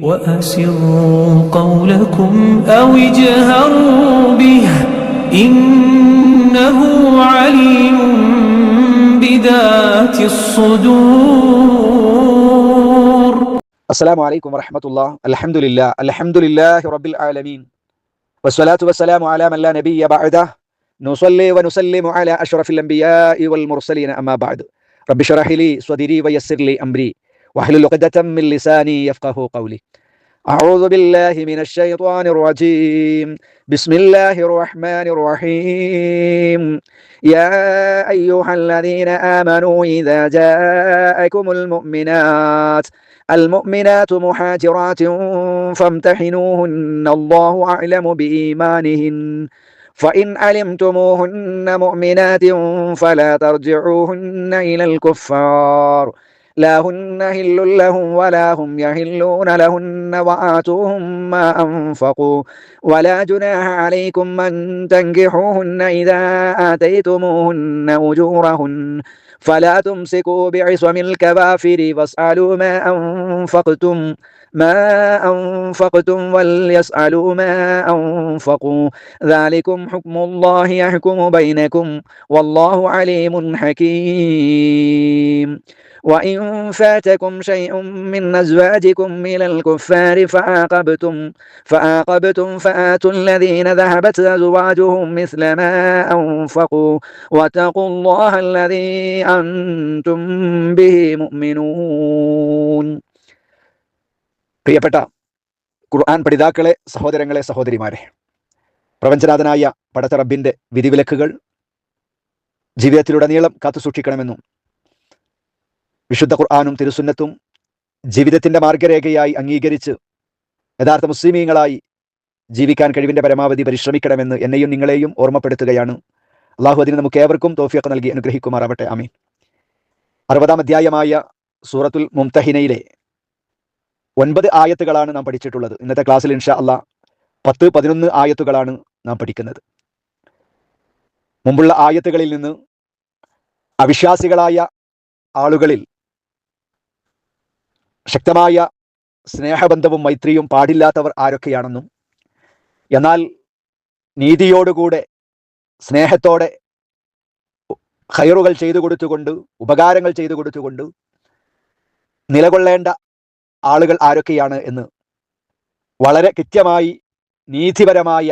وأسروا قولكم أو اجهروا به إنه عليم بذات الصدور. السلام عليكم ورحمة الله. الحمد لله رب العالمين والصلاة والسلام على من لا نبي بعده نصلي ونسلم على أشرف الأنبياء والمرسلين أما بعد رب اشرح لي صدري ويسر لي أمري واحلل عقدة من لساني يفقه قولي. أعوذ بالله من الشيطان الرجيم. بسم الله الرحمن الرحيم. يا أيها الذين آمنوا إذا جاءكم المؤمنات مهاجرات فامتحنوهن الله أعلم بإيمانهن فإن علمتموهن مؤمنات فلا ترجعوهن إلى الكفار لا هن حل لهم ولا هم يحلون لهن وآتوهم ما أنفقوا ولا جناح عليكم أن تنكحوهن إذا آتيتموهن أجورهن فلا تمسكوا بعصم الكوافر واسألوا ما أنفقتم وليسألوا ما أنفقوا ذلكم حكم الله يحكم بينكم والله عليم حكيم. وإن فاتكم شيء من أزواجكم إلى الكفار فعاقبتم فآتوا الذين ذهبت أزواجهم مثل ما أنفقوا واتقوا الله الذي أنتم به مؤمنون. പ്രിയപ്പെട്ട ഖുർആൻ പഠിതാക്കളെ, സഹോദരങ്ങളെ, സഹോദരിമാരെ, പ്രപഞ്ചനാഥനായ പടച്ച റബ്ബിന്റെ വിധിവിലക്കുകൾ ജീവിതത്തിലുടനീളം കാത്തുസൂക്ഷിക്കണമെന്നും വിശുദ്ധ ഖുർആനും തിരുസുന്നത്തും ജീവിതത്തിന്റെ മാർഗരേഖയായി അംഗീകരിച്ച് യഥാർത്ഥ മുസ്ലിമീങ്ങളായി ജീവിക്കാൻ കഴിവിന്റെ പരമാവധി പരിശ്രമിക്കണമെന്ന് എന്നെയും നിങ്ങളെയും ഓർമ്മപ്പെടുത്തുകയാണ്. അള്ളാഹു അതിന് നമുക്ക് ഏവർക്കും തൗഫീഖ് നൽകി അനുഗ്രഹിക്കുമാറാവട്ടെ. ആമീൻ. 60-ാം അധ്യായമായ സൂറത്തുൽ മുംതഹിനയിലെ 9 ആയത്തുകളാണ് നാം പഠിച്ചിട്ടുള്ളത്. ഇന്നത്തെ ക്ലാസ്സിൽ ഇൻഷാ അല്ലാഹ് 10-11 ആയത്തുകളാണ് നാം പഠിക്കുന്നത്. മുമ്പുള്ള ആയത്തുകളിൽ നിന്ന് അവിശ്വാസികളായ ആളുകളിൽ ശക്തമായ സ്നേഹബന്ധവും മൈത്രിയും പാടില്ലാത്തവർ ആരൊക്കെയാണെന്നും എന്നാൽ നീതിയോടുകൂടെ സ്നേഹത്തോടെ ഖൈറുകൾ ചെയ്തു കൊടുത്തുകൊണ്ട് ഉപകാരങ്ങൾ ചെയ്തു കൊടുത്തുകൊണ്ട് നിലകൊള്ളേണ്ട ആളുകൾ ആരൊക്കെയാണ് എന്ന് വളരെ കൃത്യമായി നീതിപരമായ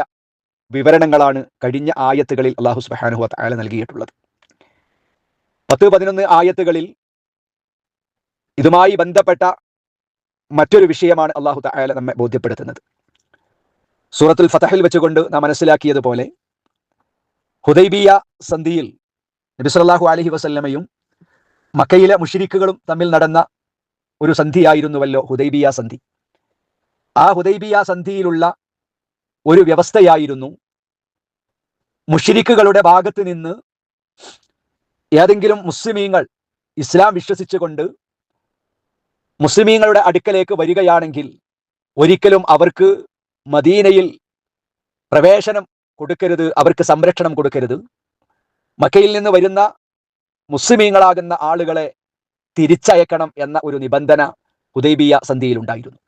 വിവരണങ്ങളാണ് കഴിഞ്ഞ ആയത്തുകളിൽ അല്ലാഹു സുബ്ഹാനഹു വ തആല നൽകിയിട്ടുള്ളത്. 10-11 ആയത്തുകളിൽ ഇതുമായി ബന്ധപ്പെട്ട മറ്റൊരു വിഷയമാണ് അല്ലാഹു തആല നമ്മെ ബോധ്യപ്പെടുത്തുന്നത്. സൂറത്തുൽ ഫതഹിൽ വെച്ചുകൊണ്ട് നാം മനസ്സിലാക്കിയതുപോലെ ഹുദൈബിയ സന്ധിയിൽ നബി സല്ലല്ലാഹു അലൈഹി വസല്ലമയും മക്കയിലെ മുശ്രിക്കുകളും തമ്മിൽ നടന്ന ഒരു സന്ധിയായിരുന്നുവല്ലോ ഹുദൈബിയ സന്ധി. ആ ഹുദൈബിയ സന്ധിയിലുള്ള ഒരു വ്യവസ്ഥയായിരുന്നു മുശ്രിക്കുകളുടെ ഭാഗത്ത് നിന്ന് ഏതെങ്കിലും മുസ്ലിമീങ്ങൾ ഇസ്ലാം വിശ്വസിച്ചുകൊണ്ട് മുസ്ലിമീങ്ങളുടെ അടുക്കലേക്ക് വരികയാണെങ്കിൽ ഒരിക്കലും അവർക്ക് മദീനയിൽ പ്രവേശനം കൊടുക്കരുത്, അവർക്ക് സംരക്ഷണം കൊടുക്കരുത്. മക്കയിൽ നിന്ന് വരുന്ന മുസ്ലിമീങ്ങളാകുന്ന ആളുകളെ തിരിച്ചയക്കണം എന്ന ഒരു നിബന്ധന ഹുദൈബിയ സന്ധിയിൽ ഉണ്ടായിരുന്നു.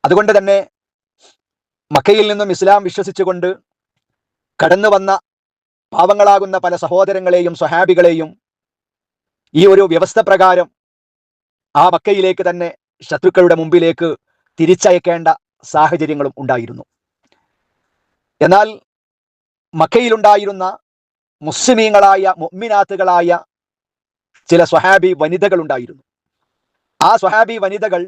അതുകൊണ്ട് തന്നെ മക്കയിൽ നിന്നും ഇസ്ലാം വിശ്വസിച്ചുകൊണ്ട് കടന്നു വന്ന പാവങ്ങളാകുന്ന പല സഹോദരങ്ങളെയും സ്വഹാബികളെയും ഈ ഒരു വ്യവസ്ഥ പ്രകാരം ആ മക്കയിലേക്ക് തന്നെ ശത്രുക്കളുടെ മുമ്പിലേക്ക് തിരിച്ചയക്കേണ്ട സാഹചര്യങ്ങളും ഉണ്ടായിരുന്നു. എന്നാൽ മക്കയിലുണ്ടായിരുന്ന മുസ്ലിമീങ്ങളായ മുഅ്മിനാത്തുകളായ ചില സ്വഹാബി വനിതകൾ ഉണ്ടായിരുന്നു. ആ സ്വഹാബി വനിതകൾ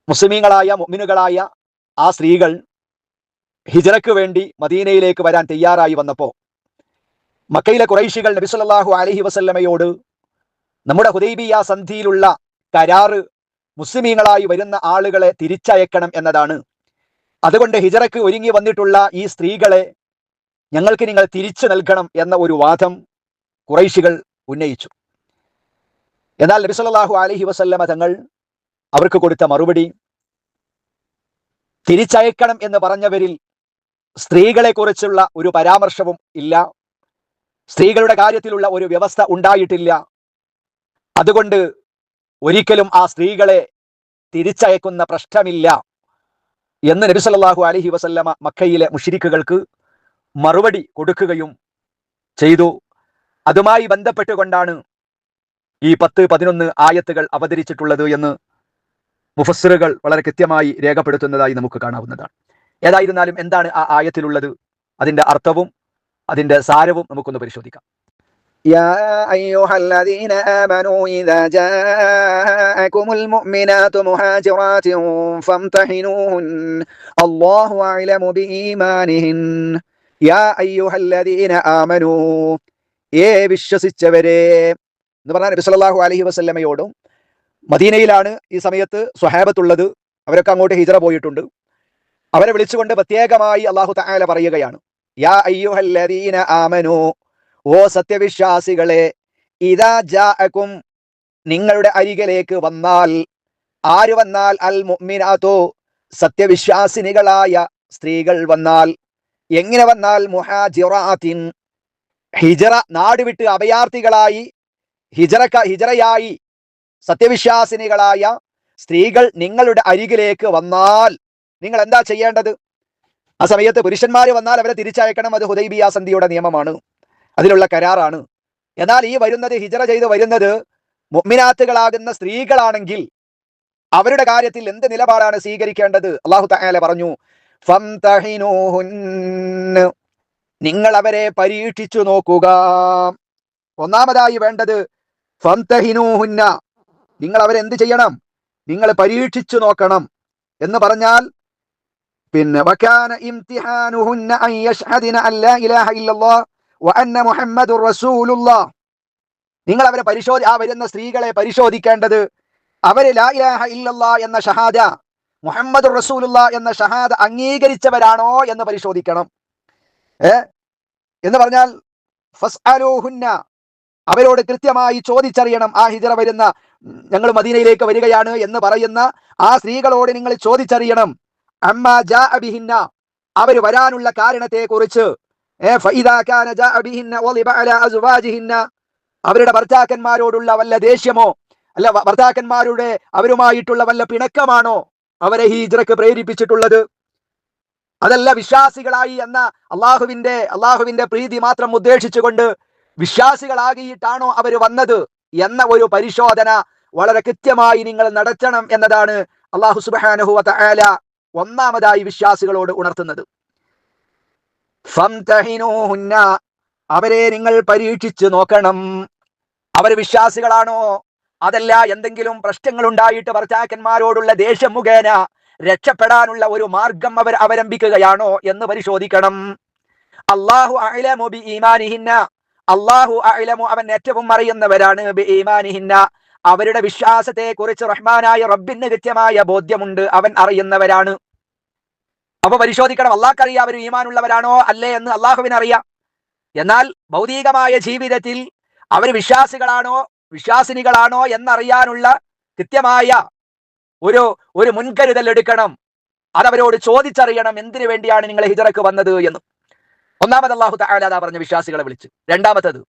മുസ്ലിമീങ്ങളായ മുഅ്മിനുകളായ ആ സ്ത്രീകൾ ഹിജ്റയ്ക്ക് വേണ്ടി മദീനയിലേക്ക് വരാൻ തയ്യാറായി വന്നപ്പോൾ മക്കയിലെ ഖുറൈശികൾ നബി സല്ലല്ലാഹു അലൈഹി വസല്ലമയോട് നമ്മുടെ ഹുദൈബിയ സന്ധിയിലുള്ള കരാറ് മുസ്ലിമീങ്ങളായി വരുന്ന ആളുകളെ തിരിച്ചയക്കണം എന്നതാണ്. അതുകൊണ്ട് ഹിജ്റയ്ക്ക് ഒരുങ്ങി വന്നിട്ടുള്ള ഈ സ്ത്രീകളെ ഞങ്ങൾക്ക് നിങ്ങൾ തിരിച്ചു നൽകണം എന്ന ഒരു വാദം ഖുറൈശികൾ ഉന്നയിച്ചു. എന്നാൽ നബി സല്ലല്ലാഹു അലൈഹി വസല്ലമ തങ്ങൾ അവർക്ക് കൊടുത്ത മറുപടി, തിരിച്ചയക്കണം എന്ന് പറഞ്ഞവരിൽ സ്ത്രീകളെ കുറിച്ചുള്ള ഒരു പരാമർശവും ഇല്ല, സ്ത്രീകളുടെ കാര്യത്തിലുള്ള ഒരു വ്യവസ്ഥ ഉണ്ടായിട്ടില്ല. അതുകൊണ്ട് ഒരിക്കലും ആ സ്ത്രീകളെ തിരിച്ചയക്കുന്ന പ്രശ്നമില്ല എന്ന് നബി സല്ലല്ലാഹു അലൈഹി വസല്ലമ മക്കയിലെ മുശ്രിക്കുകൾക്ക് മറുപടി കൊടുക്കുകയും ചെയ്തു. അതുമായി ബന്ധപ്പെട്ടുകൊണ്ടാണ് ഈ 10-11 ആയത്തുകൾ അവതരിച്ചിട്ടുള്ളത് എന്ന് മുഫസ്സിറുകൾ വളരെ കൃത്യമായി രേഖപ്പെടുത്തുന്നതായി നമുക്ക് കാണാവുന്നതാണ്. ഏതായിരുന്നാലും എന്താണ് ആ ആയത്തിലുള്ളത്, അതിന്റെ അർത്ഥവും അതിന്റെ സാരവും നമുക്കൊന്ന് പരിശോധിക്കാം. يا أيها الذين آمنوا إذا جاءكم المؤمنات مهاجرات فامتحنوهن الله أعلم بإيمانهن يا أيها الذين آمنوا വിശ്വസിച്ചവരെ എന്ന് പറഞ്ഞാൽ നബി സല്ലല്ലാഹു അലൈഹി വസല്ലമയോടും മദീനയിലാണ് ഈ സമയത്ത് സ്വഹാബത്തുള്ളത്. അവരൊക്കെ അങ്ങോട്ട് ഹിജറ പോയിട്ടുണ്ട്. അവരെ വിളിച്ചുകൊണ്ട് പ്രത്യേകമായി അല്ലാഹു തആല പറയുകയാണ്, യാ അയ്യുഹല്ലദീന ആമനൂ, ഓ സത്യവിശ്വാസികളെ, ഇദാ ജാഅകും, നിങ്ങളുടെ അരികിലേക്ക് വന്നാൽ, ആര് വന്നാൽ? അൽ മുഅ്മിനാതു, സത്യവിശ്വാസിനികളായ സ്ത്രീകൾ വന്നാൽ. എങ്ങനെ വന്നാൽ? മുഹാജിറാത്തിൻ, ഹിജറ നാടുവിട്ട് അഭയാർത്ഥികളായി ഹിജറയായി സത്യവിശ്വാസിനികളായ സ്ത്രീകൾ നിങ്ങളുടെ അരികിലേക്ക് വന്നാൽ നിങ്ങൾ എന്താ ചെയ്യേണ്ടത്? ആ സമയത്ത് പുരുഷന്മാര് വന്നാൽ അവരെ തിരിച്ചയക്കണം. അത് ഹുദൈബിയ സന്ധിയുടെ നിയമമാണ്, അതിലുള്ള കരാറാണ്. എന്നാൽ ഈ വരുന്നത്, ഹിജറ ചെയ്ത് വരുന്നത് മുഅ്മിനാത്തുകളാകുന്ന സ്ത്രീകളാണെങ്കിൽ അവരുടെ കാര്യത്തിൽ എന്ത് നിലപാടാണ് സ്വീകരിക്കേണ്ടത്? അല്ലാഹു തആല പറഞ്ഞു, ഫംതഹിനൂഹുന്ന, നിങ്ങൾ അവരെ പരീക്ഷിച്ചു നോക്കുക. ഒന്നാമതായി വേണ്ടത് ഫംതഹിനൂഹുന്ന, നിങ്ങൾ അവരെ എന്ത് ചെയ്യണം? നിങ്ങൾ പരീക്ഷിച്ചു നോക്കണം എന്ന് പറഞ്ഞാൽ പിന്നെ വകാന ഇംതിഹാനുഹുന്ന അൻ യശ്ഹദന അല്ലാ ഇലാഹ ഇല്ലല്ലാഹ് വഅന്ന മുഹമ്മദുർ റസൂലുള്ളാഹ്. നിങ്ങൾ അവരെ ആ വരുന്ന സ്ത്രീകളെ പരിശോധിക്കേണ്ടത് അവര് ലാ ഇലാഹ ഇല്ലല്ലാഹ് എന്ന ഷഹാദ, മുഹമ്മദുർ റസൂലുള്ളാഹ് എന്ന ഷഹാദ അംഗീകരിച്ചവരാണോ എന്ന് പരിശോധിക്കണം. എന്ന് പറഞ്ഞാൽ ഫസ്അലൂഹുന്ന, അവരോട് കൃത്യമായി ചോദിച്ചറിയണം. ആ ഹിജറ വരുന്ന, ഞങ്ങൾ മദീനയിലേക്ക് വരികയാണ് എന്ന് പറയുന്ന ആ സ്ത്രീകളോട് നിങ്ങൾ ചോദിച്ചറിയണം. അമ്മാ ജാഅ ബിഹിന്ന, അവർ വരാനുള്ള കാരണത്തെ കുറിച്ച്. അവരുടെ ഭർത്താക്കന്മാരോടുള്ള വല്ല ദേഷ്യമോ അല്ല ഭർത്താക്കന്മാരുടെ അവരുമായിട്ടുള്ള വല്ല പിണക്കമാണോ അവരെ ഹിജ്റക്ക് പ്രേരിപ്പിച്ചിട്ടുള്ളത്? അതല്ല വിശ്വാസികളായി എന്ന അള്ളാഹുവിന്റെ പ്രീതി മാത്രം ഉദ്ദേശിച്ചുകൊണ്ട് വിശ്വാസികളാകിയിട്ടാണോ അവർ വന്നത് എന്ന ഒരു പരിശോധന വളരെ കൃത്യമായി നിങ്ങൾ നടത്തണം എന്നതാണ് അല്ലാഹു സുബ്ഹാനഹു വ തആല ഒന്നാമതായി വിശ്വാസികളോട് ഉണർത്തുന്നത്. ഫംതഹിനൂഹുന്ന, അവരെ നിങ്ങൾ പരീക്ഷിച്ചു നോക്കണം. അവർ വിശ്വാസികളാണോ, അതല്ല എന്തെങ്കിലും പ്രശ്നങ്ങൾ ഉണ്ടായിട്ട് ഭർത്താക്കന്മാരോടുള്ള ദേഷ്യം മുഖേന രക്ഷപ്പെടാനുള്ള ഒരു മാർഗം അവർ അവലംബിക്കുകയാണോ എന്ന് പരിശോധിക്കണം. അല്ലാഹു അഅലമു ബി ഈമാനിഹിന്ന, അല്ലാഹു അഅലമു, അവൻ ഏറ്റവും അറിയുന്നവരാണ്. ബി ഈമാനിഹിന്ന, അവരുടെ വിശ്വാസത്തെ കുറിച്ച് റഹ്മാനായ റബ്ബിന് കൃത്യമായ ബോധ്യമുണ്ട്, അവൻ അറിയുന്നവരാണ്. അപ്പൊ പരിശോധിക്കണം, അള്ളാഹ്ക്കറിയാം അവർ ഈമാനുള്ളവരാണോ അല്ലേ എന്ന് അള്ളാഹുവിന് അറിയാം. എന്നാൽ ഭൗതികമായ ജീവിതത്തിൽ അവർ വിശ്വാസികളാണോ വിശ്വാസിനികളാണോ എന്നറിയാനുള്ള കൃത്യമായ ഒരു മുൻകരുതൽ എടുക്കണം. അതവരോട് ചോദിച്ചറിയണം, എന്തിനു വേണ്ടിയാണ് നിങ്ങൾ ഹിജറക്ക് വന്നത് എന്ന്. ഒന്നാമത് അല്ലാഹു തആല അതാ പറഞ്ഞ വിശ്വാസികളെ വിളിച്ച്. രണ്ടാമത്തത്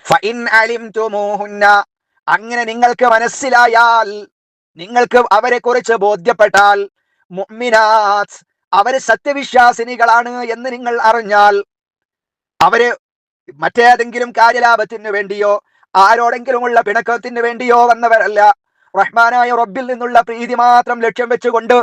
ഫഇൻ അലിംതുമൂഹുന്ന, അങ്ങനെ നിങ്ങൾക്ക് മനസ്സിലായാൽ, നിങ്ങൾക്ക് അവരെ കുറിച്ച് ബോധ്യപ്പെട്ടാൽ, മുഅ്മിനാത്ത്, അവര് സത്യവിശ്വാസിനികളാണ് എന്ന് നിങ്ങൾ അറിഞ്ഞാൽ, അവര് മറ്റേതെങ്കിലും കാര്യലാഭത്തിന് വേണ്ടിയോ ആരോടെങ്കിലുമുള്ള പിണക്കത്തിന് വേണ്ടിയോ വന്നവരല്ല. റഹ്മാനായ റബ്ബിൽ നിന്നുള്ള പ്രീതി മാത്രം ലക്ഷ്യം വെച്ചുകൊണ്ട്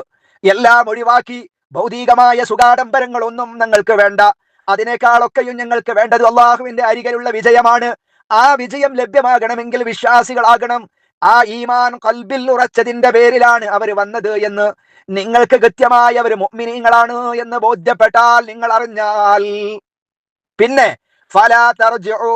എല്ലാം ഒഴിവാക്കി ഭൗതികമായ സുഖാഡംബരങ്ങളൊന്നും ഞങ്ങൾക്ക് വേണ്ട. അതിനേക്കാളൊക്കെയും ഞങ്ങൾക്ക് വേണ്ടത് അള്ളാഹുവിന്റെ അരികിലുള്ള വിജയമാണ്. ആ വിജയം ലഭ്യമാകണമെങ്കിൽ വിശ്വാസികളാകണം. ആ ഈമാൻ ഖൽബിൽ ഉറച്ചതിന്റെ പേരിലാണ് അവർ വന്നത് എന്ന് നിങ്ങൾക്ക് കൃത്യമായി അവർ മുഅ്മിനീങ്ങളാണ് എന്ന് ബോധ്യപ്പെട്ടാൽ, നിങ്ങൾ അറിഞ്ഞാൽ, പിന്നെ ഫലാ തർജിഉ,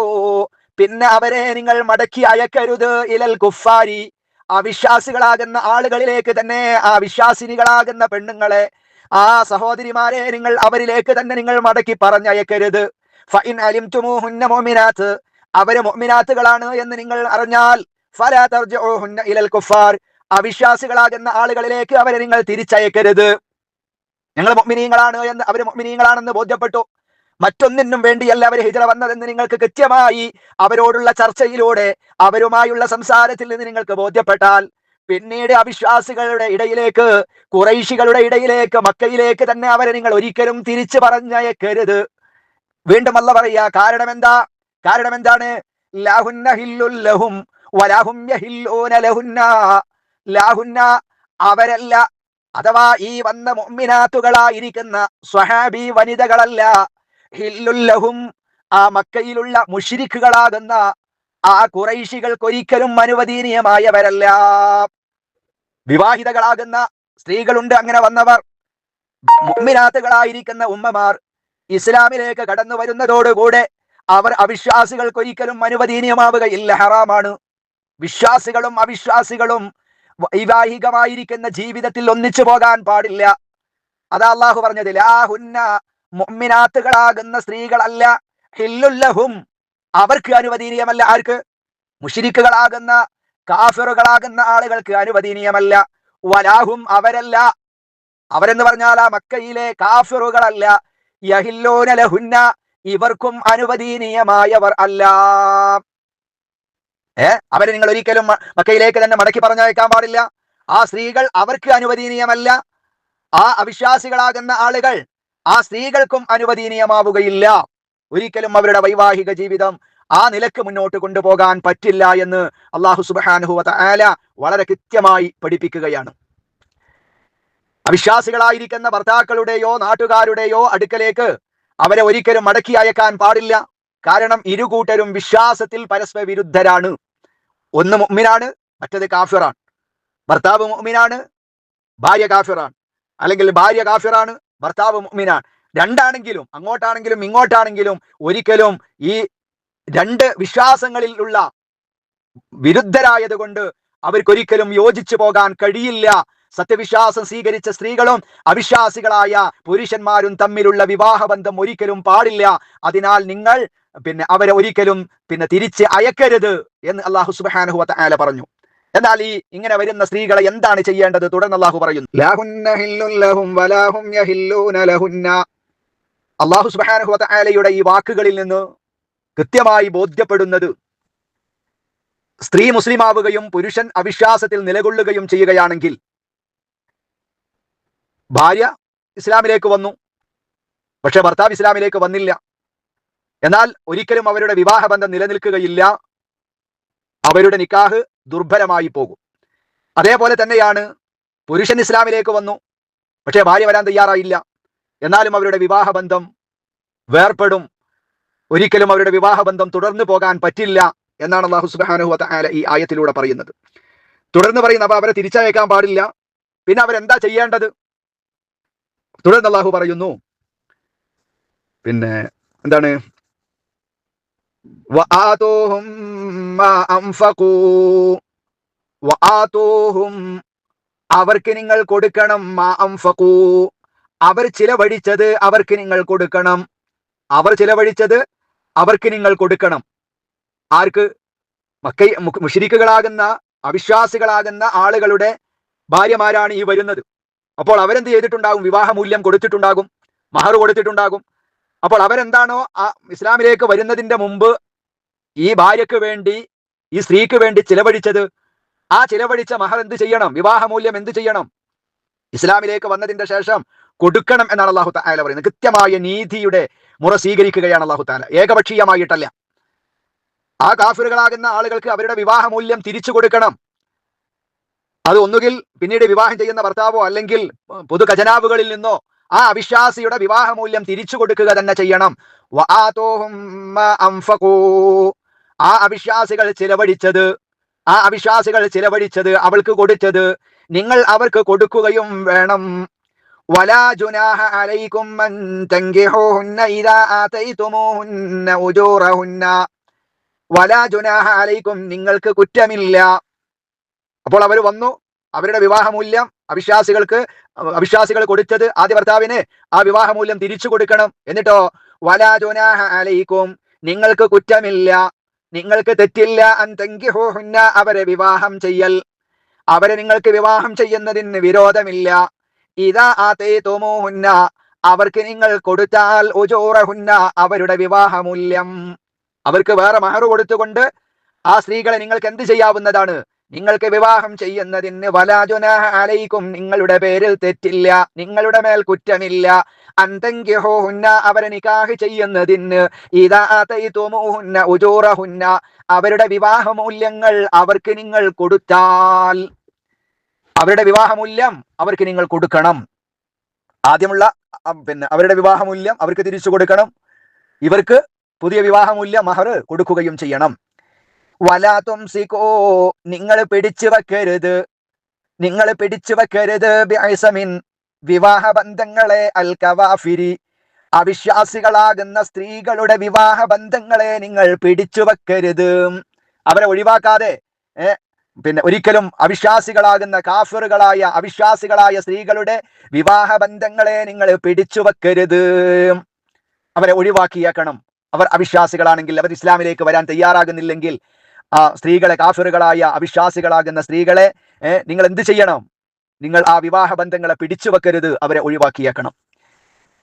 പിന്നെ അവരെ നിങ്ങൾ മടക്കി അയക്കരുത്. ഇലൽ കുഫാരി, അവിശ്വാസികളാകുന്ന ആളുകളിലേക്ക് തന്നെ, ആ വിശ്വാസിനികളാകുന്ന പെണ്ണുങ്ങളെ, ആ സഹോദരിമാരെ നിങ്ങൾ അവരിലേക്ക് തന്നെ നിങ്ങൾ മടക്കി പറഞ്ഞയക്കരുത്. ഫഇൻ അലിംതുമൂഹുന്ന മുഅ്മിനാത്ത്, അവര് മുഅ്മിനാത്തുകളാണ് എന്ന് നിങ്ങൾ അറിഞ്ഞാൽ, ഫലാ തർജിഉഹുന്ന ഇലൽ കുഫാർ, അവിശ്വാസികളാകുന്ന ആളുകളിലേക്ക് അവരെ നിങ്ങൾ തിരിച്ചയക്കരുത്. ഞങ്ങൾ മുഅ്മിനീങ്ങളാണ് എന്ന്, അവര് മുഅ്മിനീങ്ങളാണെന്ന് ബോധ്യപ്പെട്ടു. മറ്റൊന്നിനും വേണ്ടിയല്ല അവർ ഹിജ്റ വന്നതെന്ന് നിങ്ങൾക്ക് കൃത്യമായി അവരോടുള്ള ചർച്ചയിലൂടെ അവരുമായുള്ള സംസാരത്തിൽ നിന്ന് നിങ്ങൾക്ക് ബോധ്യപ്പെട്ടാൽ, പിന്നീട് അവിശ്വാസികളുടെ ഇടയിലേക്ക്, ഖുറൈശികളുടെ ഇടയിലേക്ക്, മക്കയിലേക്ക് തന്നെ അവരെ നിങ്ങൾ ഒരിക്കലും തിരിച്ചു പറഞ്ഞയക്കരുത്. വീണ്ടും അല്ല പറയാ, കാരണം എന്താണ്? ലാഹുന്ന ഹില്ലുൽ ലഹും വലാഹും യഹില്ലൂന ലഹുന്ന. ലാഹുന്ന അവരല്ല, അഥവാ ഈ വന്ന മുഅ്മിനാത്തുകളായിരിക്കുന്ന സ്വഹാബി വനിതകളല്ല, ഹില്ലുൽ ലഹും ആ മക്കയിലുള്ള മുശ്രിക്കുകളാകുന്ന ആ ഖുറൈശികൾക്കൊരിക്കലും അനുവദനീയമായവരല്ല. വിവാഹിതകളാകുന്ന സ്ത്രീകളുണ്ട്, അങ്ങനെ വന്നവർ. മുഅ്മിനാത്തുകളായിരിക്കുന്ന ഉമ്മമാർ ഇസ്ലാമിലേക്ക് കടന്നു വരുന്നതോടുകൂടെ അവർ അവിശ്വാസികൾക്കൊരിക്കലും അനുവദനീയമാവുകയില്ല, ഹറാമാണ്. വിശ്വാസികളും അവിശ്വാസികളും വൈവാഹികമായിരിക്കുന്ന ജീവിതത്തിൽ ഒന്നിച്ചു പോകാൻ പാടില്ല. അതാ അള്ളാഹു പറഞ്ഞത്, ലാഹുന്ന മുഅ്മിനാത്തുകളാകുന്ന സ്ത്രീകളല്ല, ഹില്ലുല്ലഹും അവർക്ക് അനുവദനീയമല്ല. ആർക്ക്? മുശ്രിക്കുകളാകുന്ന കാഫിറുകളാകുന്ന ആളുകൾക്ക് അനുവദനീയമല്ല. വലാഹും അവരല്ല, അവരെന്ന് പറഞ്ഞാൽ ആ മക്കയിലെ കാഫിറുകളല്ല. യഹില്ലൂന ലഹുന്ന ഇവർക്കും അനുവദനീയമായവർ അല്ല. അവരെ നിങ്ങൾ ഒരിക്കലും മക്കയിലേക്ക് തന്നെ മടക്കി പറഞ്ഞയക്കാൻ പാടില്ല. ആ സ്ത്രീകൾ അവർക്ക് അനുവദനീയമല്ല. ആ അവിശ്വാസികളാകുന്ന ആളുകൾ ആ സ്ത്രീകൾക്കും അനുവദനീയമാവുകയില്ല. ഒരിക്കലും അവരുടെ വൈവാഹിക ജീവിതം ആ നിലക്ക് മുന്നോട്ട് കൊണ്ടുപോകാൻ പറ്റില്ല എന്ന് അല്ലാഹു സുബ്ഹാനഹു വ തആല വളരെ കൃത്യമായി പഠിപ്പിക്കുകയാണ്. അവിശ്വാസികളായിരിക്കുന്ന ഭർത്താക്കളുടെയോ നാട്ടുകാരുടെയോ അടുക്കലേക്ക് അവരെ ഒരിക്കലും മടക്കി അയക്കാൻ പാടില്ല. കാരണം ഇരുകൂട്ടരും വിശ്വാസത്തിൽ പരസ്പര വിരുദ്ധരാണ്. ഒന്ന് മുഅ്മിനാണ്, മറ്റത് കാഫിറാണ്. ഭർത്താവ് മുഅ്മിനാണ്, ഭാര്യ കാഫിറാണ്. അല്ലെങ്കിൽ ഭാര്യ കാഫിറാണ്, ഭർത്താവ് മുഅ്മിനാണ്. രണ്ടാണെങ്കിലും, അങ്ങോട്ടാണെങ്കിലും ഇങ്ങോട്ടാണെങ്കിലും ഒരിക്കലും ഈ രണ്ട് വിശ്വാസങ്ങളിലുള്ള വിരുദ്ധരായത് കൊണ്ട് അവർക്കൊരിക്കലും യോജിച്ചു പോകാൻ കഴിയില്ല. സത്യവിശ്വാസം സ്വീകരിച്ച സ്ത്രീകളും അവിശ്വാസികളായ പുരുഷന്മാരും തമ്മിലുള്ള വിവാഹബന്ധം ഒരിക്കലും പാടില്ല. അതിനാൽ നിങ്ങൾ അവരെ ഒരിക്കലും തിരിച്ച് അയക്കരുത് എന്ന് അല്ലാഹു സുബ്ഹാനഹു വ തആല പറഞ്ഞു. എന്നാൽ ഈ ഇങ്ങനെ വരുന്ന സ്ത്രീകളെ എന്താണ് ചെയ്യേണ്ടത്? തുടർന്ന് അല്ലാഹു പറയുന്നു, അല്ലാഹു സുബ്ഹാനഹു വ തആലയുടെ ഈ വാക്കുകളിൽ നിന്ന് കൃത്യമായി ബോധ്യപ്പെടുന്നത്, സ്ത്രീ മുസ്ലിമാവുകയും പുരുഷൻ അവിശ്വാസത്തിൽ നിലകൊള്ളുകയും ചെയ്യുകയാണെങ്കിൽ, ഭാര്യ ഇസ്ലാമിലേക്ക് വന്നു, പക്ഷെ ഭർത്താവ് ഇസ്ലാമിലേക്ക് വന്നില്ല, എന്നാൽ ഒരിക്കലും അവരുടെ വിവാഹബന്ധം നിലനിൽക്കുകയില്ല. അവരുടെ നിക്കാഹ് ദുർബലമായി പോകും. അതേപോലെ തന്നെയാണ് പുരുഷൻ ഇസ്ലാമിലേക്ക് വന്നു, പക്ഷെ ഭാര്യ വരാൻ തയ്യാറായില്ല, എന്നാലും അവരുടെ വിവാഹബന്ധം വേർപ്പെടും. ഒരിക്കലും അവരുടെ വിവാഹബന്ധം തുടർന്നു പോകാൻ പറ്റില്ല എന്നാണ് അല്ലാഹു സുബ്ഹാനഹു വ തആല ഈ ആയത്തിലൂടെ പറയുന്നത്. തുടർന്ന് പറയുന്ന, അപ്പൊ അവരെ തിരിച്ചയക്കാൻ പാടില്ല. പിന്നെ അവരെന്താ ചെയ്യേണ്ടത്? തുടർന്ന് അല്ലാഹു പറയുന്നു, എന്താണ്? വആതൂഹും മാ അൻഫഖൂ, വആതൂഹും അവർക്ക് നിങ്ങൾ കൊടുക്കണം, മാ അൻഫഖൂ അവർ ചിലവഴിച്ചത് അവർക്ക് നിങ്ങൾ കൊടുക്കണം. അവർ ചിലവഴിച്ചത് അവർക്ക് നിങ്ങൾ കൊടുക്കണം. ആർക്ക്? മുശ്രിക്കുകളാകുന്ന അവിശ്വാസികളാകുന്ന ആളുകളുടെ ഭാര്യമാരാണ് ഈ വരുന്നത്. അപ്പോൾ അവരെന്ത് ചെയ്തിട്ടുണ്ടാകും? വിവാഹമൂല്യം കൊടുത്തിട്ടുണ്ടാകും, മഹർ കൊടുത്തിട്ടുണ്ടാകും. അപ്പോൾ അവരെന്താണോ ആ ഇസ്ലാമിലേക്ക് വരുന്നതിന്റെ മുമ്പ് ഈ ഭാര്യക്ക് വേണ്ടി, ഈ സ്ത്രീക്ക് വേണ്ടി ചിലവഴിച്ചത്, ആ ചിലവഴിച്ച മഹർ എന്ത് ചെയ്യണം? വിവാഹമൂല്യം എന്ത് ചെയ്യണം? ഇസ്ലാമിലേക്ക് വന്നതിന്റെ ശേഷം കൊടുക്കണം എന്നാണ് അല്ലാഹു തആല പറയുന്നത്. കൃത്യമായ നീതിയുടെ മുറ സ്വീകരിക്കുകയാണ് അല്ലാഹു തആല, ഏകപക്ഷീയമായിട്ടല്ല. ആ കാഫിറുകളാകുന്ന ആളുകൾക്ക് അവരുടെ വിവാഹമൂല്യം തിരിച്ചു കൊടുക്കണം. അത് ഒന്നുകിൽ പിന്നീട് വിവാഹം ചെയ്യുന്ന ഭർത്താവോ അല്ലെങ്കിൽ പൊതു ഖജനാവുകളിൽ നിന്നോ ആ അവിശ്വാസിയുടെ വിവാഹമൂല്യം തിരിച്ചു കൊടുക്കുക തന്നെ ചെയ്യണം. വആതൂഹും മാ അൻഫഖൂ ആ അവിശ്വാസികൾ ചിലവഴിച്ചത് അവൾക്ക് കൊടുത്തത് നിങ്ങൾ അവർക്ക് കൊടുക്കുകയും വേണം. വലാ ജുനാഹ അലൈക്കും അൻ തൻകിഹൂഹുന്ന ഇദാ ആതൈതുമൂഹുന്ന ഉജൂറഹുന്ന. വലാ ജുനാഹ അലൈക്കും നിങ്ങൾക്ക് കുറ്റമില്ല. അപ്പോൾ അവർ വന്നു, അവരുടെ വിവാഹമൂല്യം അവിശ്വാസികൾ കൊടുത്തത് ആദ്യ ഭർത്താവിന് ആ വിവാഹമൂല്യം തിരിച്ചു കൊടുക്കണം. എന്നിട്ടോ വലാ ജുനാഹ അലൈക്കും നിങ്ങൾക്ക് കുറ്റമില്ല, നിങ്ങൾക്ക് തെറ്റില്ല, അൻ തൻകിഹൂഹുന്ന അവരെ വിവാഹം ചെയ്യൽ, അവരെ നിങ്ങൾക്ക് വിവാഹം ചെയ്യുന്നതിന് വിരോധമില്ല. ഇദാ ആതൈതുമൂഹുന്ന അവർക്ക് നിങ്ങൾ കൊടുത്താൽ ഉജൂറഹുന്ന അവരുടെ വിവാഹമൂല്യം, അവർക്ക് വേറെ മഹർ കൊടുത്തുകൊണ്ട് ആ സ്ത്രീകളെ നിങ്ങൾക്ക് എന്ത് ചെയ്യാവുന്നതാണ്? നിങ്ങൾക്ക് വിവാഹം ചെയ്യുന്നതിന് വലാ ജുനാഹ അലൈക്കും, നിങ്ങളുടെ പേരിൽ തെറ്റില്ല, നിങ്ങളുടെ മേൽ കുറ്റമില്ല. അൻതൻകിഹൂഹുന്ന അവരെ നിക്കാഹ് ചെയ്യുന്നതിന്, ഇദാ ആതൈതുമൂഹുന്ന ഉജൂറഹുന്ന അവരുടെ വിവാഹമൂല്യങ്ങൾ അവർക്ക് നിങ്ങൾ കൊടുത്താൽ, അവരുടെ വിവാഹമൂല്യം അവർക്ക് നിങ്ങൾ കൊടുക്കണം. ആദ്യമുള്ള അവരുടെ വിവാഹമൂല്യം അവർക്ക് തിരിച്ചു കൊടുക്കണം. ഇവർക്ക് പുതിയ വിവാഹമൂല്യം മഹർ കൊടുക്കുകയും ചെയ്യണം. വലാ തുംസികൂ നിങ്ങൾ പിടിച്ചു വെക്കരുത്, നിങ്ങൾ പിടിച്ചു വെക്കരുത് ബിഇസമിൻ വിവാഹ ബന്ധങ്ങളെ, അൽ കവാഫിരി അവിശ്വാസികളാകുന്ന സ്ത്രീകളുടെ വിവാഹ ബന്ധങ്ങളെ നിങ്ങൾ പിടിച്ചു വെക്കരുത്. അവരെ ഒഴിവാക്കാതെ ഒരിക്കലും അവിശ്വാസികളാകുന്ന കാഫിറുകളായ അവിശ്വാസികളായ സ്ത്രീകളുടെ വിവാഹ ബന്ധങ്ങളെ നിങ്ങൾ പിടിച്ചു വെക്കരുത്, അവരെ ഒഴിവാക്കിയേക്കണം. അവർ അവിശ്വാസികളാണെങ്കിൽ, അവർ ഇസ്ലാമിലേക്ക് വരാൻ തയ്യാറാകുന്നില്ലെങ്കിൽ, ആ സ്ത്രീകളെ, കാഫിറുകളായ അവിശ്വാസികളാകുന്ന സ്ത്രീകളെ നിങ്ങൾ എന്ത് ചെയ്യണം? നിങ്ങൾ ആ വിവാഹ ബന്ധങ്ങളെ പിടിച്ചു വെക്കരുത്, അവരെ ഒഴിവാക്കിയേക്കണം.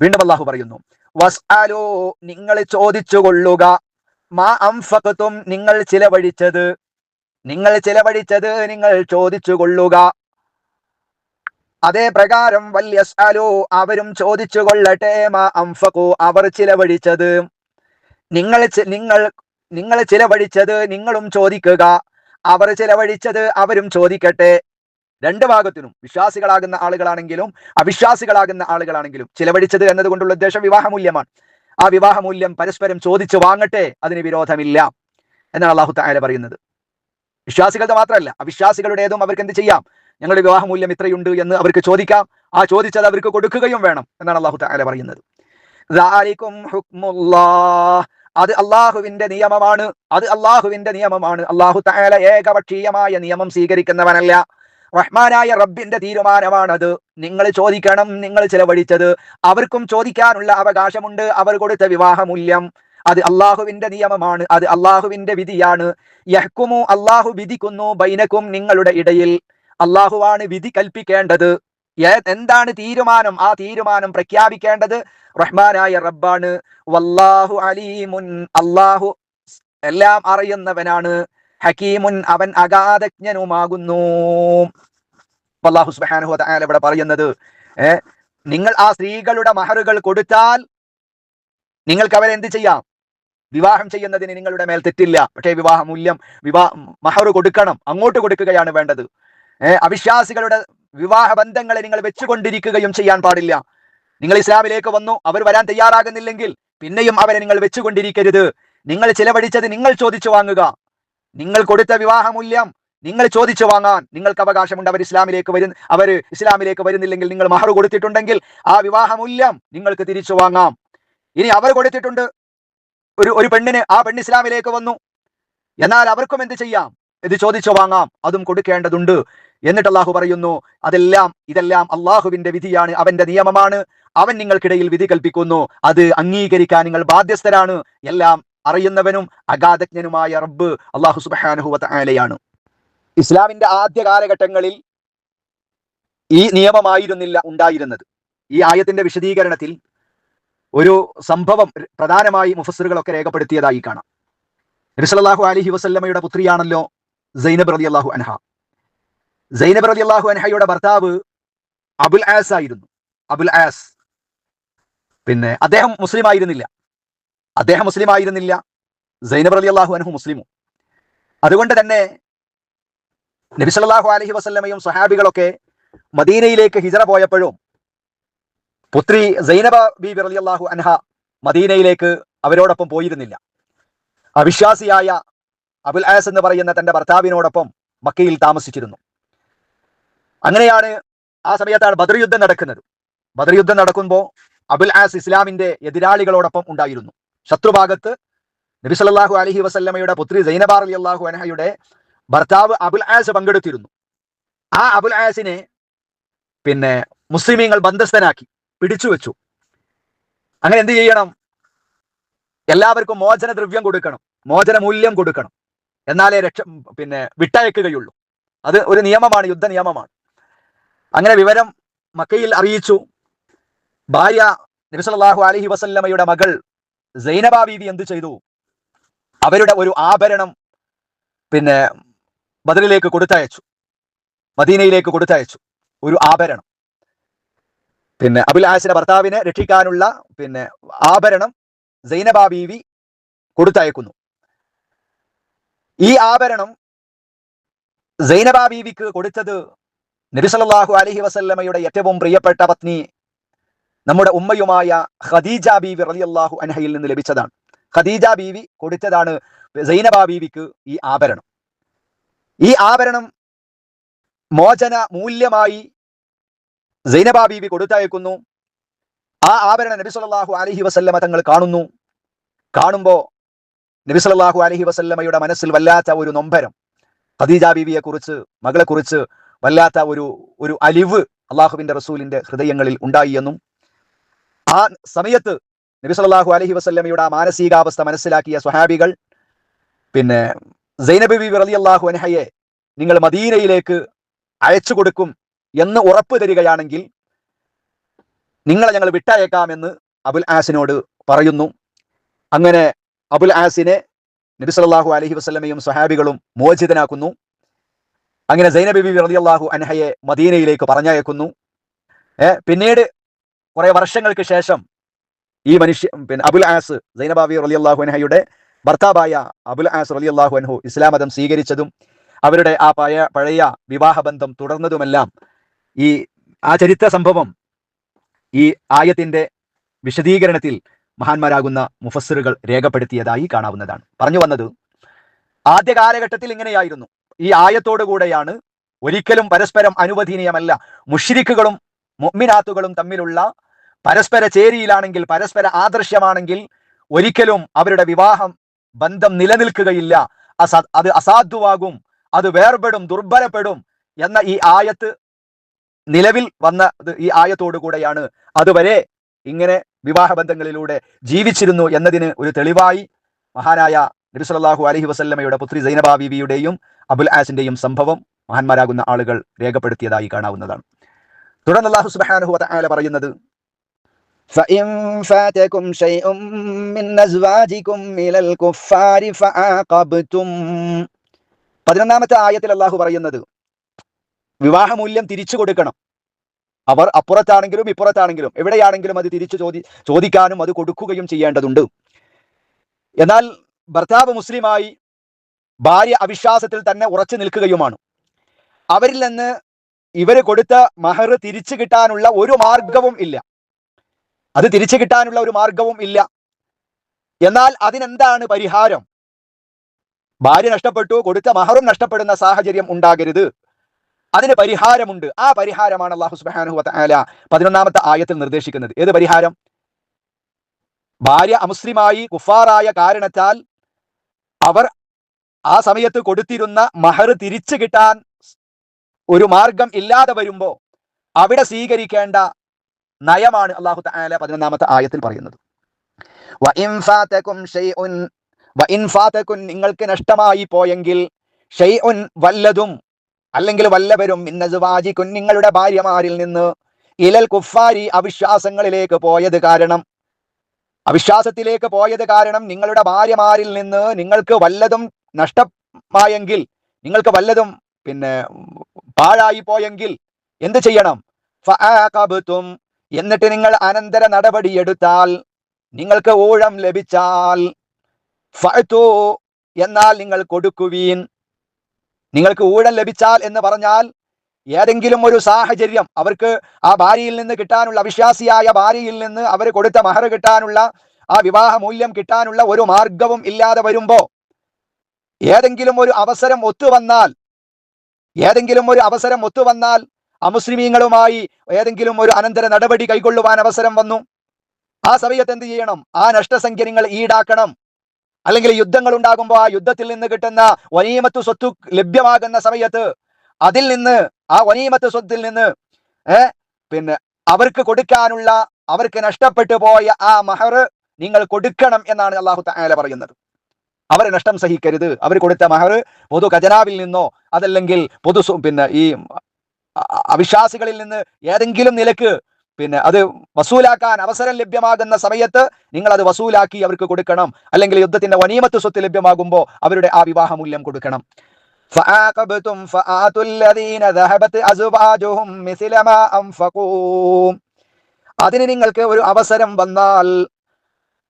വീണ്ടും അല്ലാഹു പറയുന്നു, വസ്അലൂ നിങ്ങൾ ചോദിച്ചു കൊള്ളുക, മാ അൻഫഖ്തും നിങ്ങൾ ചിലവഴിച്ചത്, നിങ്ങൾ ചോദിച്ചു കൊള്ളുക. അതേ പ്രകാരം വല്യസ്അലൂ അവരും ചോദിച്ചു കൊള്ളട്ടെ, മാ അൻഫഖൂ അവർ ചിലവഴിച്ചത്. നിങ്ങൾ ചിലവഴിച്ചത് നിങ്ങളും ചോദിക്കുക, അവർ ചിലവഴിച്ചത് അവരും ചോദിക്കട്ടെ. രണ്ട് ഭാഗത്തിനും, വിശ്വാസികളാകുന്ന ആളുകളാണെങ്കിലും അവിശ്വാസികളാകുന്ന ആളുകളാണെങ്കിലും, ചിലവഴിച്ചത് എന്നതുകൊണ്ടുള്ള ഉദ്ദേശം വിവാഹമൂല്യമാണ്. ആ വിവാഹമൂല്യം പരസ്പരം ചോദിച്ചു വാങ്ങട്ടെ, അതിന് വിരോധമില്ല എന്നാണ് അല്ലാഹു തആല പറയുന്നത്. വിശ്വാസികളുടെ മാത്രമല്ല, അവിശ്വാസികളുടേതും അവർക്ക് എന്ത് ചെയ്യാം? ഞങ്ങളുടെ വിവാഹമൂല്യം ഇത്രയുണ്ട് എന്ന് അവർക്ക് ചോദിക്കാം. ആ ചോദിച്ചത് അവർക്ക് കൊടുക്കുകയും വേണം എന്നാണ് അല്ലാഹു തആല പറയുന്നത്. ദാലികും ഹുക്മുല്ലാഹ് അത് അള്ളാഹുവിന്റെ നിയമമാണ്, അത് അള്ളാഹുവിന്റെ നിയമമാണ്. അള്ളാഹു തആല ഏകപക്ഷീയമായ നിയമം സ്വീകരിക്കുന്നവനല്ല. റഹ്മാനായ റബ്ബിന്റെ തീരുമാനമാണത്. നിങ്ങൾ ചോദിക്കണം, നിങ്ങൾ ചിലവഴിച്ചത്. അവർക്കും ചോദിക്കാനുള്ള അവകാശമുണ്ട്. അവർ കൊടുത്ത വിവാഹമൂല്യം അത് അള്ളാഹുവിന്റെ നിയമമാണ്, അത് അള്ളാഹുവിന്റെ വിധിയാണ്. യഹ്കുമു അള്ളാഹു വിധിക്കുന്നു, ബൈനക്കും നിങ്ങളുടെ ഇടയിൽ. അള്ളാഹുവാണ് വിധി കൽപ്പിക്കേണ്ടത്. എന്താണ് തീരുമാനം? ആ തീരുമാനം പ്രഖ്യാപിക്കേണ്ടത് റഹ്മാനായ റബ്ബാണ്. വല്ലാഹു അലീമുൻ അള്ളാഹു എല്ലാം അറിയുന്നവനാണ്. ഹക്കീമുൻ അവൻ അഗാധജ്ഞനുമാകുന്നു. അല്ലാഹു സുബ്ഹാനഹു വ തആല ഇവിടെ പറയുന്നത്, നിങ്ങൾ ആ സ്ത്രീകളുടെ മഹറുകൾ കൊടുത്താൽ നിങ്ങൾക്ക് അവരെ എന്ത് ചെയ്യാം? വിവാഹം ചെയ്യുന്നതിന് നിങ്ങളുടെ മേൽ തെറ്റില്ല. പക്ഷേ വിവാഹമൂല്യം, മഹർ കൊടുക്കണം, അങ്ങോട്ട് കൊടുക്കുകയാണ് വേണ്ടത്. അവിശ്വാസികളുടെ വിവാഹ ബന്ധങ്ങളെ നിങ്ങൾ വെച്ചുകൊണ്ടിരിക്കുകയും ചെയ്യാൻ പാടില്ല. നിങ്ങൾ ഇസ്ലാമിലേക്ക് വന്നു, അവർ വരാൻ തയ്യാറാകുന്നില്ലെങ്കിൽ പിന്നെയും അവരെ നിങ്ങൾ വെച്ചുകൊണ്ടിരിക്കരുത്. നിങ്ങൾ ചിലവഴിച്ചത് നിങ്ങൾ ചോദിച്ചു വാങ്ങുക. നിങ്ങൾ കൊടുത്ത വിവാഹമൂല്യം നിങ്ങൾ ചോദിച്ചു വാങ്ങാൻ നിങ്ങൾക്ക് അവകാശമുണ്ട്. അവർ ഇസ്ലാമിലേക്ക് വരുന്നില്ലെങ്കിൽ, നിങ്ങൾ മഹർ കൊടുത്തിട്ടുണ്ടെങ്കിൽ ആ വിവാഹമൂല്യം നിങ്ങൾക്ക് തിരിച്ചു വാങ്ങാം. ഇനി അവർ കൊടുത്തിട്ടുണ്ട്, ഒരു പെണ്ണിന്, ആ പെണ്ണ് ഇസ്ലാമിലേക്ക് വന്നു, എന്നാൽ അവർക്കും എന്ത് ചെയ്യാം? ഇത് ചോദിച്ചു വാങ്ങാം, അതും കൊടുക്കേണ്ടതുണ്ട്. എന്നിട്ട് അള്ളാഹു പറയുന്നു, ഇതെല്ലാം അള്ളാഹുവിന്റെ വിധിയാണ്, അവന്റെ നിയമമാണ്. അവൻ നിങ്ങൾക്കിടയിൽ വിധി കൽപ്പിക്കുന്നു, അത് അംഗീകരിക്കാൻ നിങ്ങൾ ബാധ്യസ്ഥരാണ്. എല്ലാം അറിയുന്നവനും അഗാധജ്ഞനുമായ റബ്ബ് അള്ളാഹു സുബ്ഹാനഹു വ തആലയാണ്. ഇസ്ലാമിന്റെ ആദ്യ കാലഘട്ടങ്ങളിൽ ഈ നിയമമായിരുന്നില്ല ഉണ്ടായിരുന്നത്. ഈ ആയത്തിന്റെ വിശദീകരണത്തിൽ ഒരു സംഭവം പ്രധാനമായി മുഫസ്സിറുകളൊക്കെ രേഖപ്പെടുത്തിയതായി കാണാം. നബി സല്ലല്ലാഹു അലൈഹി വസല്ലമയുടെ പുത്രിയാണല്ലോ സൈനബ് റളിയല്ലാഹു അൻഹ. സൈനബ് റളിയല്ലാഹു അൻഹയുടെ ഭർത്താവ് അബുൽ ആസ് ആയിരുന്നു. അബുൽ ആസ് അദ്ദേഹം മുസ്ലിം ആയിരുന്നില്ല. സൈനബ് റളിയല്ലാഹു അൻഹു മുസ്ലിമും. അതുകൊണ്ട് തന്നെ നബി സല്ലല്ലാഹു അലൈഹി വസല്ലമയും സ്വഹാബികളൊക്കെ മദീനയിലേക്ക് ഹിജറ പോയപ്പോഴും പുത്രി സൈനബ ബീബി റളിയല്ലാഹു അൻഹ മദീനയിലേക്ക് അവരോടൊപ്പം പോയിരുന്നില്ല. അവിശ്വാസിയായ അബുൽ ആസ് എന്ന് പറയുന്ന തന്റെ ഭർത്താവിനോടൊപ്പം മക്കയിൽ താമസിച്ചിരുന്നു. അങ്ങനെയാണ് ആ സമയത്താണ് ബദർ യുദ്ധം നടക്കുന്നത്. ബദർ യുദ്ധം നടക്കുമ്പോൾ അബുൽ ആസ് ഇസ്ലാമിന്റെ എതിരാളികളോടൊപ്പം ഉണ്ടായിരുന്നു. ശത്രുഭാഗത്ത് നബി സല്ലല്ലാഹു അലൈഹി വസല്ലമയുടെ പുത്രി സൈനബ റളിയല്ലാഹു അൻഹയുടെ ഭർത്താവ് അബുൽ ആസ് പങ്കെടുത്തിരുന്നു. ആ അബുൽ ആസിനെ മുസ്ലിമീങ്ങൾ ബന്ധസ്ഥനാക്കി പിടിച്ചു വെച്ചു. അങ്ങനെ എന്ത് ചെയ്യണം? എല്ലാവർക്കും മോചന ദ്രവ്യം കൊടുക്കണം, മോചന മൂല്യം കൊടുക്കണം, എന്നാലേ വിട്ടയക്കുകയുള്ളൂ. അത് ഒരു നിയമമാണ്, യുദ്ധ നിയമമാണ്. അങ്ങനെ വിവരം മക്കയിൽ അറിയിച്ചു. ഭാര്യ നബി സല്ലല്ലാഹു അലൈഹി വസല്ലമയുടെ മകൾ സൈനബ ബീവി എന്ത് ചെയ്തു? അവരുടെ ഒരു ആഭരണം പിന്നെ ബദറിലേക്ക് കൊടുത്തയച്ചു, മദീനയിലേക്ക് കൊടുത്തയച്ചു. ഒരു ആഭരണം, പിന്നെ അബുൽ ആസിന്റെ ഭർത്താവിനെ രക്ഷിക്കാനുള്ള ആഭരണം സൈനബ ബീവി കൊടുത്തയക്കുന്നു. ഈ ആഭരണം സൈനബ ബീവിക്ക് കൊടുത്തത് നബി സല്ലല്ലാഹു അലൈഹി വസല്ലമയുടെ ഏറ്റവും പ്രിയപ്പെട്ട പത്നി നമ്മുടെ ഉമ്മയുമായ ഖദീജ ബീവി റളിയല്ലാഹു അൻഹയിൽ നിന്ന് ലഭിച്ചതാണ്. ഖദീജ ബീവി കൊടുത്തതാണ് സൈനബ ബീവിക്ക് ഈ ആഭരണം. ഈ ആഭരണം മോചന മൂല്യമായി സൈനബ ബീവി കൊടുത്തയക്കുന്നു. ആ ആഭരണം നബി സല്ലല്ലാഹു അലൈഹി വസല്ലമ തങ്ങൾ കാണുന്നു. കാണുമ്പോൾ നബി സല്ലല്ലാഹു അലൈഹി വസല്ലമയുടെ മനസ്സിൽ വല്ലാത്ത ഒരു നൊമ്പരം, ഖദീജ ബീവിയെ കുറിച്ച്, മകളെ കുറിച്ച് വല്ലാത്ത ഒരു അലിവ് അള്ളാഹുവിന്റെ റസൂലിന്റെ ഹൃദയങ്ങളിൽ ഉണ്ടായി എന്നും, ആ സമയത്ത് നബി സല്ലല്ലാഹു അലൈഹി വസല്ലമയുടെ ആ മാനസികാവസ്ഥ മനസ്സിലാക്കിയ സ്വഹാബികൾ സൈനബ ബീവി റളിയല്ലാഹു അൻഹയെ നിങ്ങൾ മദീനയിലേക്ക് അയച്ചു കൊടുക്കും എന്ന് ഉറപ്പ് തരികയാണെങ്കിൽ നിങ്ങളെ ഞങ്ങൾ വിട്ടയക്കാമെന്ന് അബുൽ ആസിനോട് പറയുന്നു. അങ്ങനെ അബുൽ ആസിനെ നബി സല്ലല്ലാഹു അലൈഹി വസല്ലമയും സ്വഹാബികളും മോചിതനാക്കുന്നു. അങ്ങനെ സൈനബ ബീവി റളിയല്ലാഹു അൻഹയെ മദീനയിലേക്ക് പറഞ്ഞയക്കുന്നു. പിന്നീട് കുറെ വർഷങ്ങൾക്ക് ശേഷം ഈ അബുൽ ആസ്, സൈനബ ബീവി റളിയല്ലാഹു അൻഹയുടെ ഭർത്താവായ അബുൽ ആസ് റളിയല്ലാഹു അൻഹു ഇസ്ലാം മതം സ്വീകരിച്ചതും അവരുടെ ആ പഴയ വിവാഹബന്ധം തുടർന്നതുമെല്ലാം ആ ചരിത്ര സംഭവം ഈ ആയത്തിന്റെ വിശദീകരണത്തിൽ മഹാന്മാരാകുന്ന മുഫസ്സിറുകൾ രേഖപ്പെടുത്തിയതായി കാണാവുന്നതാണ്. പറഞ്ഞു വന്നത്, ആദ്യ കാലഘട്ടത്തിൽ ഇങ്ങനെയായിരുന്നു. ഈ ആയത്തോടുകൂടെയാണ് ഒരിക്കലും പരസ്പരം അനുവദനീയമല്ല, മുശ്രിക്കുകളും മുഅ്മിനാത്തുകളും തമ്മിലുള്ള പരസ്പര ചേരിയിലാണെങ്കിൽ, പരസ്പര ആദർശമാണെങ്കിൽ ഒരിക്കലും അവരുടെ വിവാഹം ബന്ധം നിലനിൽക്കുകയില്ല, അത് അസാധുവാകും, അത് വേർപെടും, ദുർബലപ്പെടും എന്ന ഈ ആയത്ത് നിലവിൽ വന്ന ഈ ആയത്തോടു കൂടെയാണ്. അതുവരെ ഇങ്ങനെ വിവാഹ ബന്ധങ്ങളിലൂടെ ജീവിച്ചിരുന്നു എന്നതിന് ഒരു തെളിവായി മഹാനായ നബി സല്ലല്ലാഹു അലൈഹി വസല്ലമയുടെ പുത്രി സൈനബ ബീവിയുടെയും അബുൽ ആസിന്റെയും സംഭവം മഹാന്മാരാകുന്ന ആളുകൾ രേഖപ്പെടുത്തിയതായി കാണാവുന്നതാണ്. തുടർന്ന് അല്ലാഹു സുബ്ഹാനഹു വ തആല പറയുന്നത്, فإن فاتكم شيء من أزواجكم إلى الكفار فعاقبتم. 11ാമത്തെ ആയത്തിൽ അല്ലാഹു പറയുന്നത്, വിവാഹമൂല്യം തിരിച്ചു കൊടുക്കണം. അവർ അപ്പുറത്താണെങ്കിലും ഇപ്പുറത്താണെങ്കിലും എവിടെയാണെങ്കിലും അത് തിരിച്ചു ചോദിക്കാനും അത് കൊടുക്കുകയും ചെയ്യേണ്ടതുണ്ട്. എന്നാൽ ഭർത്താവ് മുസ്ലിമായി ഭാര്യ അവിശ്വാസത്തിൽ തന്നെ ഉറച്ചു നിൽക്കുകയുമാണ്. അവരിൽ നിന്ന് ഇവര് കൊടുത്ത മഹർ തിരിച്ചു കിട്ടാനുള്ള ഒരു മാർഗവും ഇല്ല. അത് തിരിച്ചു കിട്ടാനുള്ള ഒരു മാർഗവും ഇല്ല. എന്നാൽ അതിനെന്താണ് പരിഹാരം? ഭാര്യ നഷ്ടപ്പെട്ടു, കൊടുത്ത മഹറും നഷ്ടപ്പെടുന്ന സാഹചര്യം ഉണ്ടാകരുത്. അതിന് പരിഹാരമുണ്ട്. ആ പരിഹാരമാണ് അല്ലാഹു സുബ്ഹാനഹു വ തആല 11ാമത്തെ ആയത്തിൽ നിർദ്ദേശിക്കുന്നത്. ഏത് പരിഹാരം? ഭാര്യ അമുസ്ലിമായി കുഫാറായ കാരണത്താൽ അവർ ആ സമയത്ത് കൊടുത്തിരുന്ന മഹർ തിരിച്ചു കിട്ടാൻ ഒരു മാർഗം ഇല്ലാതെ വരുമ്പോ അവിടെ സ്വീകരിക്കേണ്ട നയമാണ് അല്ലാഹു തആല 11ാമത്തെ ആയത്തിൽ പറയുന്നത്. വഇൻ ഫാതകുൻ നിങ്ങൾക്ക് നഷ്ടമായി പോയെങ്കിൽ, ഷൈഉൻ വല്ലതും അല്ലെങ്കിൽ വല്ലവരും, മിൻ അസ്വാജികുൻ നിങ്ങളുടെ ഭാര്യമാരിൽ നിന്ന്, ഇലൽ കുഫാരി അവിശ്വാസങ്ങളിലേക്ക് പോയത് കാരണം, അവിശ്വാസത്തിലേക്ക് പോയത് കാരണം നിങ്ങളുടെ ഭാര്യമാരിൽ നിന്ന് നിങ്ങൾക്ക് വല്ലതും നഷ്ടമായെങ്കിൽ, നിങ്ങൾക്ക് വല്ലതും പാഴായി പോയെങ്കിൽ എന്ത് ചെയ്യണം? ഫഅഖബതും എന്നിട്ട് നിങ്ങൾ അനന്തര നടപടിയെടുത്താൽ, നിങ്ങൾക്ക് ഊഴം ലഭിച്ചാൽ, ഫഅതു എന്നാൽ നിങ്ങൾ കൊടുക്കുവീൻ. നിങ്ങൾക്ക് ഊഴം ലഭിച്ചാൽ എന്ന് പറഞ്ഞാൽ ഏതെങ്കിലും ഒരു സാഹചര്യം അവർക്ക് ആ ഭാര്യയിൽ നിന്ന് കിട്ടാനുള്ള, അവിശ്വാസിയായ ഭാര്യയിൽ നിന്ന് അവർ കൊടുത്ത മഹർ കിട്ടാനുള്ള, ആ വിവാഹ മൂല്യം കിട്ടാനുള്ള ഒരു മാർഗവും ഇല്ലാതെ വരുമ്പോ ഏതെങ്കിലും ഒരു അവസരം ഒത്തുവന്നാൽ അമുസ്ലിമീങ്ങളുമായി ഏതെങ്കിലും ഒരു അനന്തര നടപടി കൈക്കൊള്ളുവാൻ അവസരം വന്നു. ആ സമയത്ത് എന്ത് ചെയ്യണം? ആ നഷ്ടസംഖ്യ നിങ്ങൾ ഈടാക്കണം. അല്ലെങ്കിൽ യുദ്ധങ്ങൾ ഉണ്ടാകുമ്പോൾ ആ യുദ്ധത്തിൽ നിന്ന് കിട്ടുന്ന വനീമത്ത് സ്വത്ത് ലഭ്യമാകുന്ന സമയത്ത് അതിൽ നിന്ന്, ആ വനീമത്ത് സ്വത്തിൽ നിന്ന് അവർക്ക് കൊടുക്കാനുള്ള, അവർക്ക് നഷ്ടപ്പെട്ടു പോയ ആ മഹർ നിങ്ങൾ കൊടുക്കണം എന്നാണ് അല്ലാഹു തആല പറയുന്നത്. അവർ നഷ്ടം സഹിക്കരുത്. അവർ കൊടുത്ത മഹർ പൊതു ഖജനാവിൽ നിന്നോ അതല്ലെങ്കിൽ ഈ അവിശ്വാസികളിൽ നിന്ന് ഏതെങ്കിലും നിലക്ക് അത് വസൂലാക്കാൻ അവസരം ലഭ്യമാകുന്ന സമയത്ത് നിങ്ങൾ അത് വസൂലാക്കി അവർക്ക് കൊടുക്കണം. അല്ലെങ്കിൽ യുദ്ധത്തിന്റെ വനീമത്ത് സ്വത്ത് ലഭ്യമാകുമ്പോൾ അവരുടെ ആ വിവാഹമൂല്യം കൊടുക്കണം. فعاقبتم فآتوا الذين ذهبت أزواجهم مثل ما أنفقوا. അതിന് നിങ്ങൾക്ക് ഒരു അവസരം വന്നാൽ,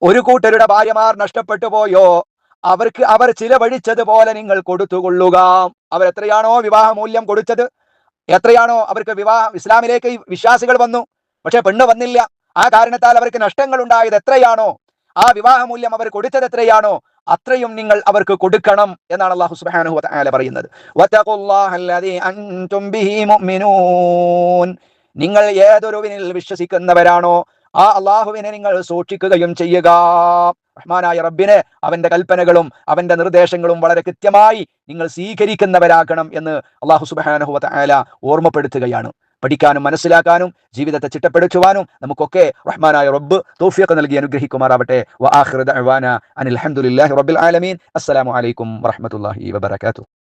ഒരു കൂട്ടരുടെ ഭാര്യമാർ നഷ്ടപ്പെട്ടു പോയോ, അവർക്ക് അവർ ചിലവഴിച്ചതുപോലെ നിങ്ങൾ കൊടുത്തുകൊള്ളുക. അവരെത്രയാണോ വിവാഹമൂല്യം കൊടുത്തത്, എത്രയാണോ അവർക്ക് ഇസ്ലാമിലേക്ക് വിശ്വാസികൾ വന്നു, പക്ഷെ പെണ്ണ് വന്നില്ല, ആ കാരണത്താൽ അവർക്ക് നഷ്ടങ്ങൾ ഉണ്ടായത് എത്രയാണോ, ആ വിവാഹമൂല്യം അവർ കൊടുത്തത് എത്രയാണോ, അത്രയും നിങ്ങൾ അവർക്ക് കൊടുക്കണം എന്നാണ് അല്ലാഹു സുബ്ഹാനഹു വ തആല പറയുന്നത്. വതഖുല്ലാഹല്ലദീ അൻതും ബിഹി മുഅ്മിനൂൻ. നിങ്ങൾ ഏതൊരുവിനിൽ വിശ്വസിക്കുന്നവരാണോ ആ അള്ളാഹുവിനെ നിങ്ങൾ സൂക്ഷിക്കുകയും ചെയ്യുക. റഹ്മാനായ റബ്ബിനെ, അവന്റെ കൽപ്പനകളും അവന്റെ നിർദ്ദേശങ്ങളും വളരെ കൃത്യമായി നിങ്ങൾ സ്വീകരിക്കുന്നവരാകണം എന്ന് അല്ലാഹു സുബ്ഹാനഹു വ തആല ഓർമ്മപ്പെടുത്തുകയാണ്. പഠിക്കാനും മനസ്സിലാക്കാനും ജീവിതത്തെ ചിട്ടപ്പെടുത്തുവാനും നമുക്കൊക്കെ റഹ്മാനായ റബ്ബ് തൗഫീഖ് നൽകി അനുഗ്രഹിക്കുമാറാവട്ടെ. വആഖിറു ദഅ്വാനാ അനിൽ ഹംദുലില്ലാഹി റബ്ബിൽ ആലമീൻ. അസ്സലാമു അലൈക്കും വറഹ്മത്തുള്ളാഹി വബറകാതുഹു.